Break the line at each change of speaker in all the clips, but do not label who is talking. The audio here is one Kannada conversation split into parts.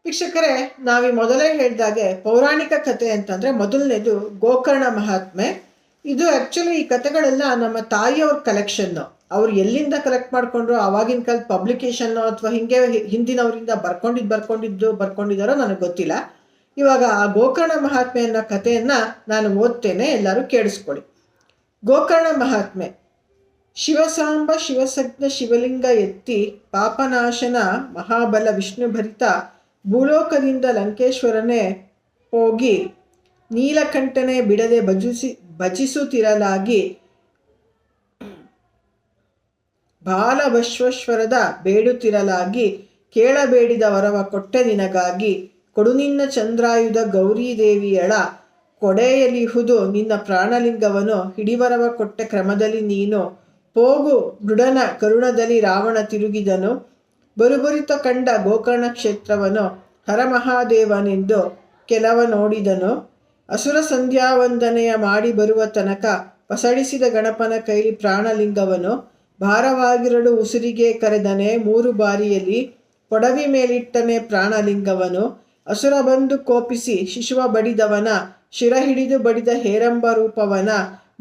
ವೀಕ್ಷಕರೇ, ನಾವೀ ಮೊದಲೇ ಹೇಳಿದಾಗೆ ಪೌರಾಣಿಕ ಕಥೆ ಅಂತಂದರೆ ಮೊದಲನೇದು ಗೋಕರ್ಣ ಮಹಾತ್ಮೆ. ಇದು ಆ್ಯಕ್ಚುಲಿ ಈ ಕಥೆಗಳೆಲ್ಲ ನಮ್ಮ ತಾಯಿಯವ್ರ ಕಲೆಕ್ಷನ್ನು. ಅವ್ರು ಎಲ್ಲಿಂದ ಕಲೆಕ್ಟ್ ಮಾಡಿಕೊಂಡ್ರು, ಆವಾಗಿನ ಕಾಲದ ಪಬ್ಲಿಕೇಶನ್ನು ಅಥವಾ ಹಿಂಗೆ ಹಿಂದಿನವರಿಂದ ಬರ್ಕೊಂಡಿದ್ದಾರೋ ನನಗೆ ಗೊತ್ತಿಲ್ಲ. ಇವಾಗ ಆ ಗೋಕರ್ಣ ಮಹಾತ್ಮೆ ಅನ್ನೋ ಕಥೆಯನ್ನು ನಾನು ಓದ್ತೇನೆ, ಎಲ್ಲರೂ ಕೇಳಿಸ್ಕೊಳ್ಳಿ. ಗೋಕರ್ಣ ಮಹಾತ್ಮೆ. ಶಿವಸಾಂಬ ಶಿವಸಜ್ಞ ಶಿವಲಿಂಗ ಎತ್ತಿ ಪಾಪನಾಶನ ಮಹಾಬಲ ವಿಷ್ಣುಭರಿತ ಭೂಲೋಕದಿಂದ ಲಂಕೇಶ್ವರನೇ ಹೋಗಿ ನೀಲಕಂಠನೆ ಬಿಡದೆ ಭಜಿಸುತ್ತಿರಲಾಗಿ ಬಾಲಭಶ್ವೇಶ್ವರದ ಬೇಡುತ್ತಿರಲಾಗಿ ಕೇಳಬೇಡಿದ ವರವ ಕೊಟ್ಟೆ ನಿನಗಾಗಿ ಕೊಡುನಿನ್ನ ಚಂದ್ರಾಯುಧ ಗೌರೀದೇವಿಯಳ ಕೊಡೆಯಲಿಹುದು ನಿನ್ನ ಪ್ರಾಣಲಿಂಗವನು ಹಿಡಿವರವ ಕೊಟ್ಟೆ ಕ್ರಮದಲ್ಲಿ ನೀನು ಹೋಗು ಮೃಡನ ಕರುಣದಲ್ಲಿ ರಾವಣ ತಿರುಗಿದನು ಬರುಬರಿತ ಕಂಡ ಗೋಕರ್ಣ ಕ್ಷೇತ್ರವನು ಹರಮಹಾದೇವನೆಂದು ಕೆಲವ ನೋಡಿದನು ಅಸುರ ಸಂಧ್ಯಾವಂದನೆಯ ಮಾಡಿ ಬರುವ ತನಕ ಪಸಡಿಸಿದ ಗಣಪನ ಕೈಲಿ ಪ್ರಾಣಲಿಂಗವನು ಭಾರವಾಗಿರಲು ಉಸಿರಿಗೆ ಕರೆದನೆ 3 ಬಾರಿಯಲ್ಲಿ ಕೊಡವಿ ಮೇಲಿಟ್ಟನೆ ಪ್ರಾಣಲಿಂಗವನು ಅಸುರ ಬಂದು ಕೋಪಿಸಿ ಶಿಶುವ ಬಡಿದವನ ಶಿರ ಹಿಡಿದು ಬಡಿದ ಹೇರಂಬ ರೂಪವನ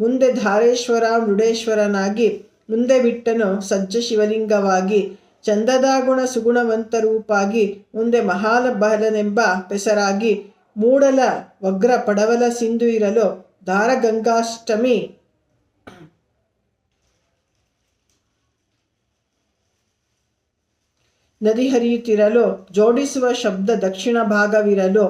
ಮುಂದೆ ಧಾರೇಶ್ವರ ಮೃಡೇಶ್ವರನಾಗಿ ಮುಂದೆ ಬಿಟ್ಟನು ಸಜ್ಜ ಶಿವಲಿಂಗವಾಗಿ ಚಂದದ ಗುಣ ಸುಗುಣವಂತ ರೂಪಾಗಿ ಮುಂದೆ ಮಹಾಬಲನೆಂಬ ಪೆಸರಾಗಿ ಮೂಡಲ ವಗ್ರ ಪಡವಲ ಸಿಂಧು ಇರಲು ಧಾರಗಂಗಾಷ್ಟಮಿ ನದಿ ಹರಿಯುತ್ತಿರಲು ಜೋಡಿಸುವ ಶಬ್ದ ದಕ್ಷಿಣ ಭಾಗವಿರಲು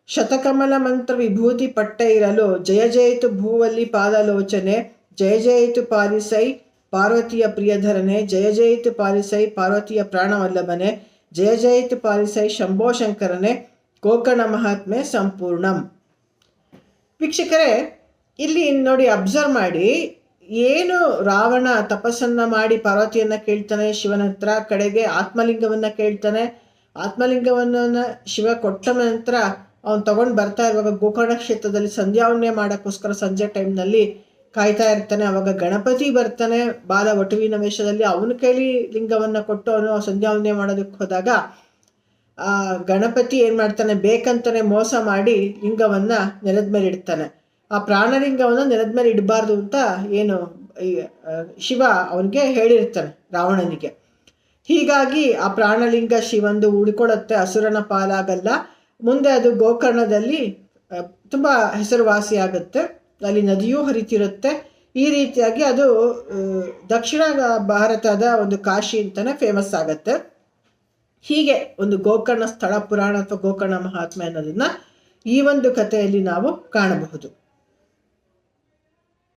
ಶತಕಮಲ ಮಂತ್ರ ವಿಭೂತಿ ಪಟ್ಟೆ ಇರಲು ಜಯ ಜಯಿತು ಭೂವಲ್ಲಿ ಪಾದಲೋಚನೆ ಜಯ ಜಯಿತು ಪಾಲಿಸೈ ಪಾರ್ವತಿಯ ಪ್ರಿಯಧರನೆ ಜಯ ಜಯಿತು ಪಾಲಿಸೈ ಪಾರ್ವತಿಯ ಪ್ರಾಣವಲ್ಲಭನೆ ಜಯ ಜಯಿತು ಪಾಲಿಸೈ ಶಂಭೋ ಶಂಕರನೆ ಗೋಕರ್ಣ ಮಹಾತ್ಮೆ ಸಂಪೂರ್ಣಂ. ವೀಕ್ಷಕರೇ, ಇಲ್ಲಿ ನೋಡಿ ಅಬ್ಸರ್ವ್ ಮಾಡಿ, ಏನು ರಾವಣ ತಪಸ್ಸನ್ನು ಮಾಡಿ ಪಾರ್ವತಿಯನ್ನು ಕೇಳ್ತಾನೆ ಶಿವನ ಹತ್ರ, ಕಡೆಗೆ ಆತ್ಮಲಿಂಗವನ್ನು ಕೇಳ್ತಾನೆ. ಆತ್ಮಲಿಂಗವನ್ನು ಶಿವ ಕೊಟ್ಟ ನಂತರ ಅವನು ತಗೊಂಡು ಬರ್ತಾ ಇರುವಾಗ ಗೋಕರ್ಣ ಕ್ಷೇತ್ರದಲ್ಲಿ ಸಂಧ್ಯಾವನ್ನೇ ಮಾಡೋಕ್ಕೋಸ್ಕರ ಸಂಜೆ ಟೈಮ್ನಲ್ಲಿ ಕಾಯ್ತಾ ಇರ್ತಾನೆ. ಅವಾಗ ಗಣಪತಿ ಬರ್ತಾನೆ ಬಾಲ ವಟುವಿನ ವೇಷದಲ್ಲಿ. ಅವನ ಕೈಲಿ ಲಿಂಗವನ್ನು ಕೊಟ್ಟು ಅವನು ಸಂಧ್ಯಾವನ್ನೇ ಮಾಡೋದಕ್ಕೆ ಹೋದಾಗ ಆ ಗಣಪತಿ ಏನು ಮಾಡ್ತಾನೆ, ಬೇಕಂತಾನೆ ಮೋಸ ಮಾಡಿ ಲಿಂಗವನ್ನು ನೆಲದ ಮೇಲೆ ಇಡ್ತಾನೆ. ಆ ಪ್ರಾಣಲಿಂಗವನ್ನು ನೆಲದ ಮೇಲೆ ಇಡಬಾರ್ದು ಅಂತ ಏನು ಶಿವ ಅವನಿಗೆ ಹೇಳಿರ್ತಾನೆ ರಾವಣನಿಗೆ. ಹೀಗಾಗಿ ಆ ಪ್ರಾಣಲಿಂಗ ಶಿವಂದು ಉಳ್ಕೊಳ್ಳುತ್ತೆ, ಅಸುರನ ಪಾಲಾಗಲ್ಲ. ಮುಂದೆ ಅದು ಗೋಕರ್ಣದಲ್ಲಿ ತುಂಬ ಹೆಸರುವಾಸಿಯಾಗುತ್ತೆ, ಅಲ್ಲಿ ನದಿಯೂ ಹರಿತಿರುತ್ತೆ. ಈ ರೀತಿಯಾಗಿ ಅದು ದಕ್ಷಿಣ ಭಾರತದ ಒಂದು ಕಾಶಿ ಅಂತಲೇ ಫೇಮಸ್ ಆಗುತ್ತೆ. ಹೀಗೆ ಒಂದು ಗೋಕರ್ಣ ಸ್ಥಳ ಪುರಾಣ ಅಥವಾ ಗೋಕರ್ಣ ಮಹಾತ್ಮೆ ಅನ್ನೋದನ್ನು ಈ ಒಂದು ಕಥೆಯಲ್ಲಿ ನಾವು ಕಾಣಬಹುದು.